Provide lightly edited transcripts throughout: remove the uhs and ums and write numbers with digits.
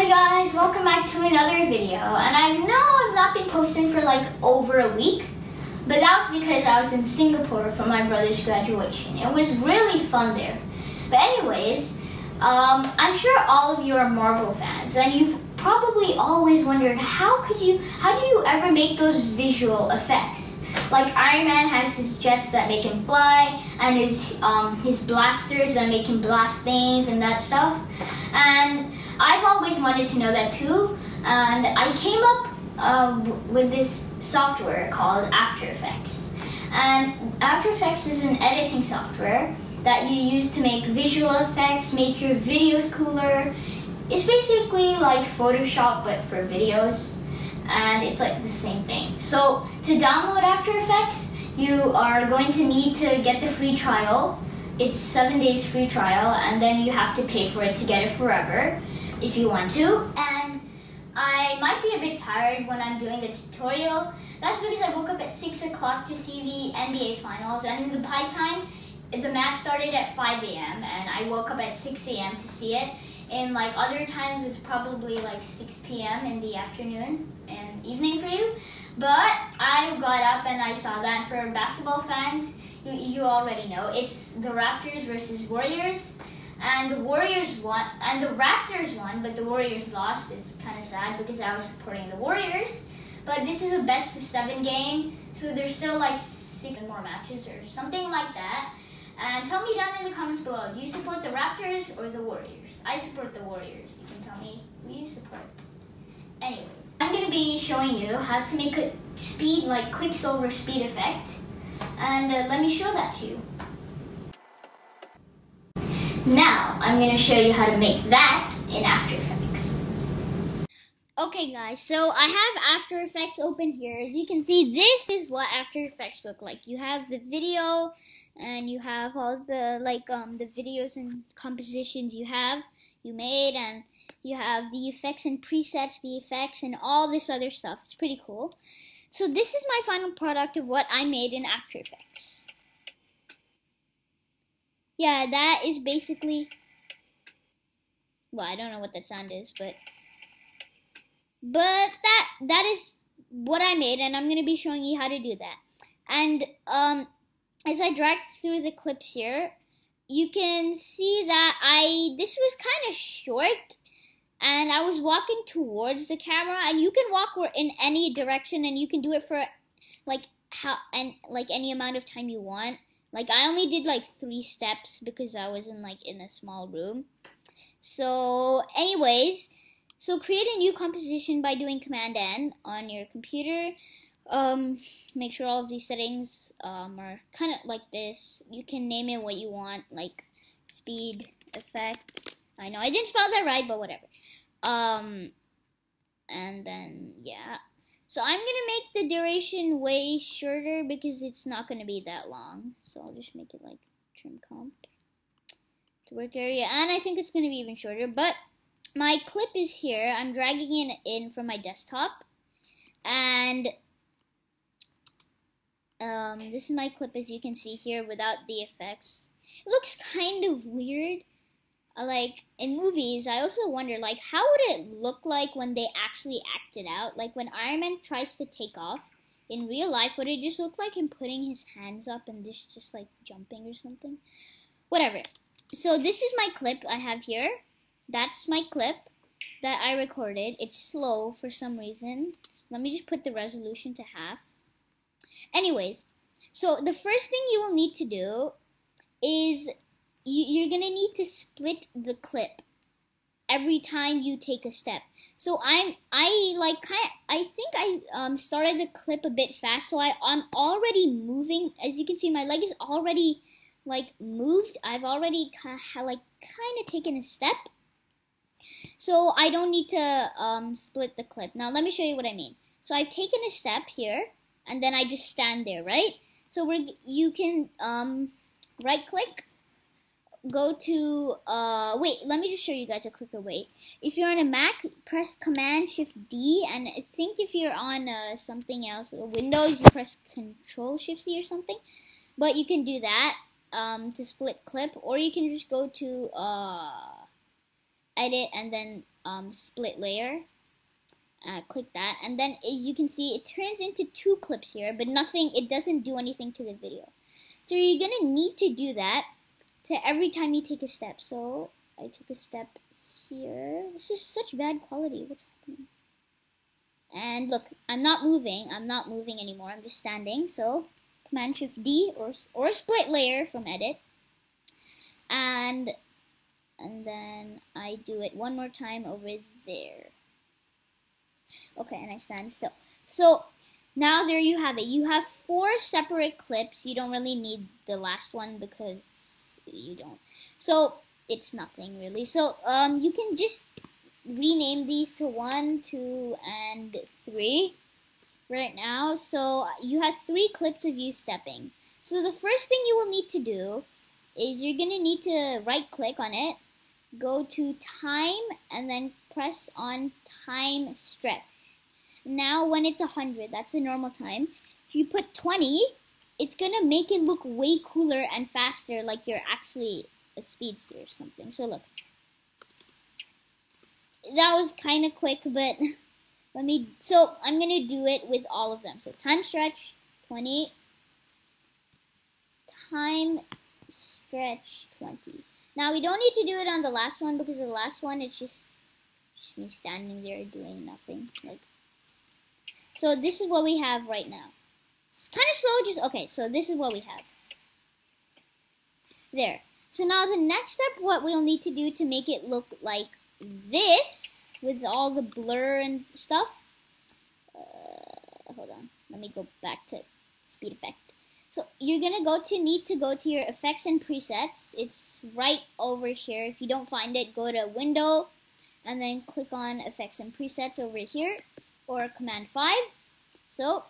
Hey guys, welcome back to another video. And I know I've not been posting for like over a week, but that was because I was in Singapore for my brother's graduation. It was really fun there. But anyways, I'm sure all of you are Marvel fans, and you've probably always wondered how do you ever make those visual effects? Like Iron Man has his jets that make him fly, and his blasters that make him blast things and that stuff. And I've always wanted to know that too, and I came up with this software called After Effects. And After Effects is an editing software that you use to make visual effects, make your videos cooler. It's basically like Photoshop but for videos, and it's like the same thing. So to download After Effects, you are going to need to get the free trial. It's 7 days free trial, and then you have to pay for it to get it forever if you want to. And I might be a bit tired when I'm doing the tutorial. That's because I woke up at 6 o'clock to see the NBA finals, and the pie time, the match started at 5 a.m. and I woke up at 6 a.m. to see it. And like other times it's probably like 6 p.m. in the afternoon and evening for you. But I got up and I saw that. For basketball fans, you already know. It's the Raptors versus Warriors. And the Warriors won, and the Raptors won, but the Warriors lost. It's kind of sad because I was supporting the Warriors. But this is a best of 7 game, so there's still like 6 more matches or something like that. And tell me down in the comments below, do you support the Raptors or the Warriors? I support the Warriors. You can tell me who you support. Anyways, I'm going to be showing you how to make a speed, like Quicksilver speed effect. And let me show that to you. Now, I'm going to show you how to make that in After Effects. Okay guys, so I have After Effects open here. As you can see, this is what After Effects look like. You have the video, and you have all the the videos and compositions you made, and you have the effects and presets, the effects and all this other stuff. It's pretty cool. So this is my final product of what I made in After Effects. Yeah, that is basically, well, I don't know what that sound is, but that is what I made, and I'm going to be showing you how to do that. And as I dragged through the clips here, you can see that this was kind of short, and I was walking towards the camera, and you can walk in any direction, and you can do it for any amount of time you want. Like I only did like 3 steps because I was in a small room. So anyways, so create a new composition by doing Command N on your computer. Make sure all of these settings are kind of like this. You can name it what you want, like speed effect. I know I didn't spell that right, but whatever. And then yeah. So I'm gonna make the duration way shorter because it's not gonna be that long. So I'll just make it like trim comp to work area, and I think it's gonna be even shorter. But my clip is here. I'm dragging it in from my desktop, and this is my clip, as you can see here, without the effects. It looks kind of weird. Like in movies, I also wonder, like, how would it look like when they actually act it out? Like when Iron Man tries to take off in real life, would it just look like him putting his hands up and just like jumping or something? Whatever. So this is my clip I have here. That's my clip that I recorded. It's slow for some reason. Let me just put the resolution to half. Anyways, so the first thing you will need to do is you're gonna need to split the clip every time you take a step. So I think I started the clip a bit fast, so I'm already moving. As you can see, my leg is already like moved. I've already kind of taken a step, so I don't need to split the clip. Now let me show you what I mean. So I've taken a step here, and then I just stand there, right? So you can right click, go to wait, let me just show you guys a quicker way. If you're on a Mac, press Command Shift D, and I think if you're on something else, Windows, you press Control Shift C or something. But you can do that to split clip, or you can just go to edit and then split layer. Click that, and then as you can see, it turns into 2 clips here, but it doesn't do anything to the video. So you're gonna need to do that to every time you take a step. So I took a step here. This is such bad quality. What's happening? And look, I'm not moving anymore. I'm just standing. So Command Shift D or split layer from edit, and then I do it one more time over there. Okay, and I stand still. So now there you have it. You have 4 separate clips. You don't really need the last one because you don't. So it's nothing really. So you can just rename these to 1, 2, and 3 right now. So you have 3 clips of you stepping. So the first thing you will need to do is you're gonna need to right click on it, go to time, and then press on time stretch. Now when it's 100, that's the normal time. If you put 20, it's gonna make it look way cooler and faster, like you're actually a speedster or something. So look, that was kind of quick, but so I'm gonna do it with all of them. So time stretch 20, time stretch 20. Now we don't need to do it on the last one because the last one it's just me standing there doing nothing. So this is what we have right now. It's kind of slow, okay, so this is what we have. There. So now the next step, what we'll need to do to make it look like this, with all the blur and stuff. Hold on, let me go back to speed effect. So you're gonna need to go to your effects and presets. It's right over here. If you don't find it, go to Window, and then click on effects and presets over here, or Command 5. So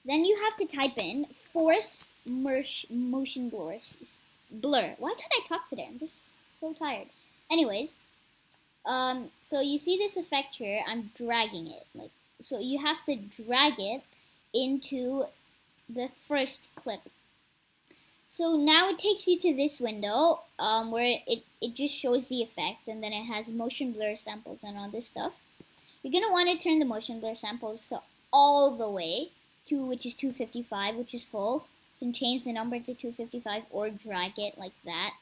then you have to type in force motion blur. Why can't I talk today? I'm just so tired. Anyways, so you see this effect here. I'm dragging it, so you have to drag it into the first clip. So now it takes you to this window where it just shows the effect, and then it has motion blur samples and all this stuff. You're going to want to turn the motion blur samples to all the way to, which is 255, which is full. You can change the number to 255 or drag it like that.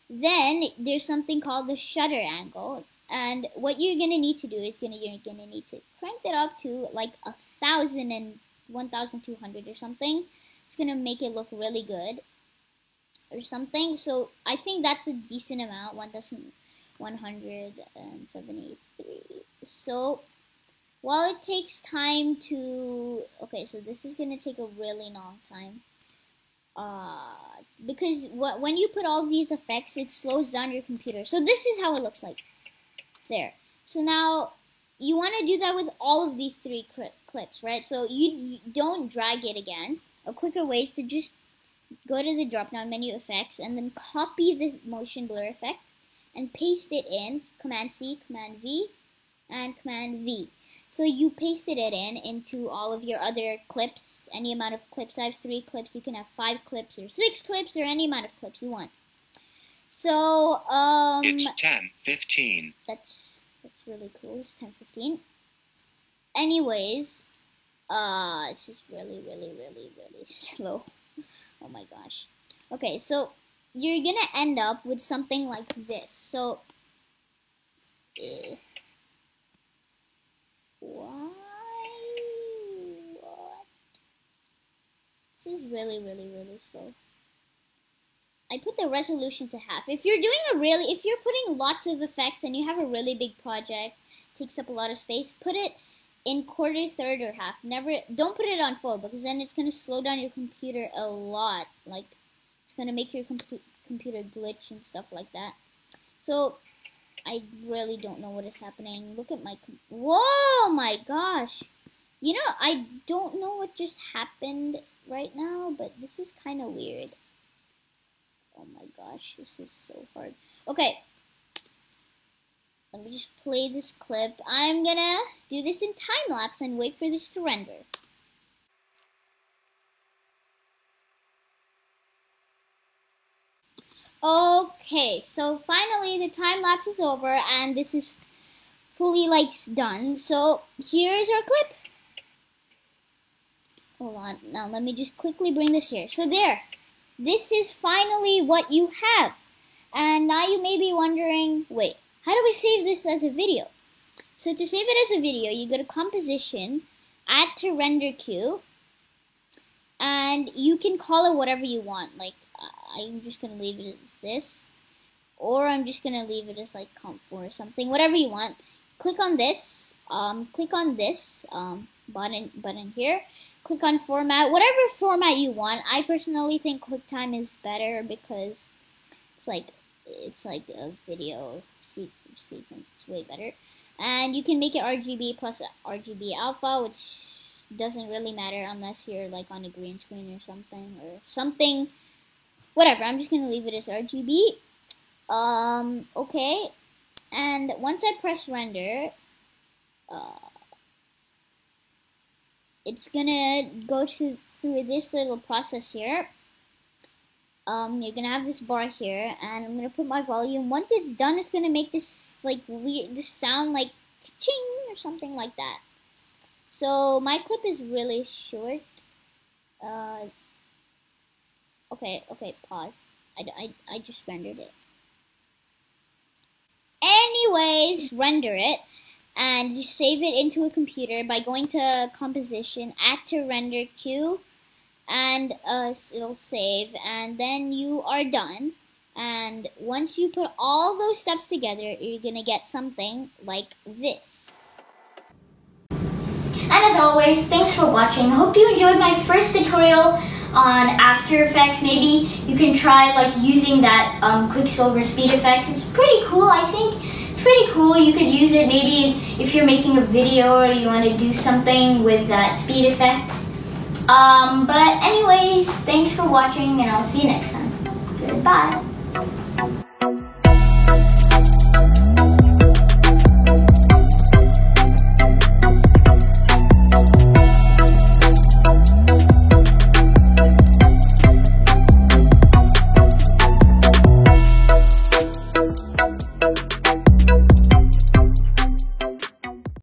Then there's something called the shutter angle, and what you're going to need to do is you're going to need to crank it up to like 1,000 and 1,200 or something. It's going to make it look really good or something. So I think that's a decent amount, 1,173. So while it takes time to, okay, so this is going to take a really long time. Because when you put all these effects, it slows down your computer. So this is how it looks like. There. So now you want to do that with all of these 3 clips, right? So you don't drag it again. A quicker way is to just go to the drop-down menu effects and then copy the motion blur effect and paste it in, Command C, Command V, and Command V. So you pasted it into all of your other clips, any amount of clips. I have 3 clips. You can have 5 clips or 6 clips or any amount of clips you want. So it's 10:15. That's really cool. It's 10:15. Anyways, it's just really slow. Oh my gosh. Okay, so you're gonna end up with something like this. So why? What? This is really slow. I put the resolution to half. If you're putting lots of effects and you have a really big project, takes up a lot of space, put it in quarter, third, or half. Don't put it on full, because then it's gonna slow down your computer a lot. Like, it's gonna make your computer glitch and stuff like that. So I really don't know what is happening. Look at my whoa, my gosh. You know, I don't know what just happened right now, but this is kind of weird. Oh my gosh, this is so hard. Okay, let me just play this clip. I'm gonna do this in time-lapse and wait for this to render. Okay, Okay, so finally the time lapse is over and this is fully like done. So here's our clip. Hold on, now let me just quickly bring this here. So there, this is finally what you have. And now you may be wondering, wait, how do we save this as a video? So to save it as a video, you go to composition, add to render queue, and you can call it whatever you want. Like, I'm just going to leave it as this, or I'm just going to leave it as like comp4 or something, whatever you want. Click on this button here. Click on format, whatever format you want. I personally think QuickTime is better because it's like a video sequence. It's way better. And you can make it RGB plus RGB alpha, which doesn't really matter unless you're like on a green screen or something. Whatever, I'm just gonna leave it as RGB. Okay. And once I press render, it's gonna go through this little process here. You're gonna have this bar here, and I'm gonna put my volume. Once it's done, it's gonna make this like weird, this sound like ching or something like that. So my clip is really short. Okay, pause. I just rendered it. Anyways, render it, and you save it into a computer by going to composition, add to render queue, and it'll save, and then you are done. And once you put all those steps together, you're gonna get something like this. And as always, thanks for watching. I hope you enjoyed my first tutorial on After Effects. Maybe you can try like using that Quicksilver speed effect. It's pretty cool, I think. It's pretty cool. You could use it maybe if you're making a video or you want to do something with that speed effect. But anyways, thanks for watching and I'll see you next time. Goodbye.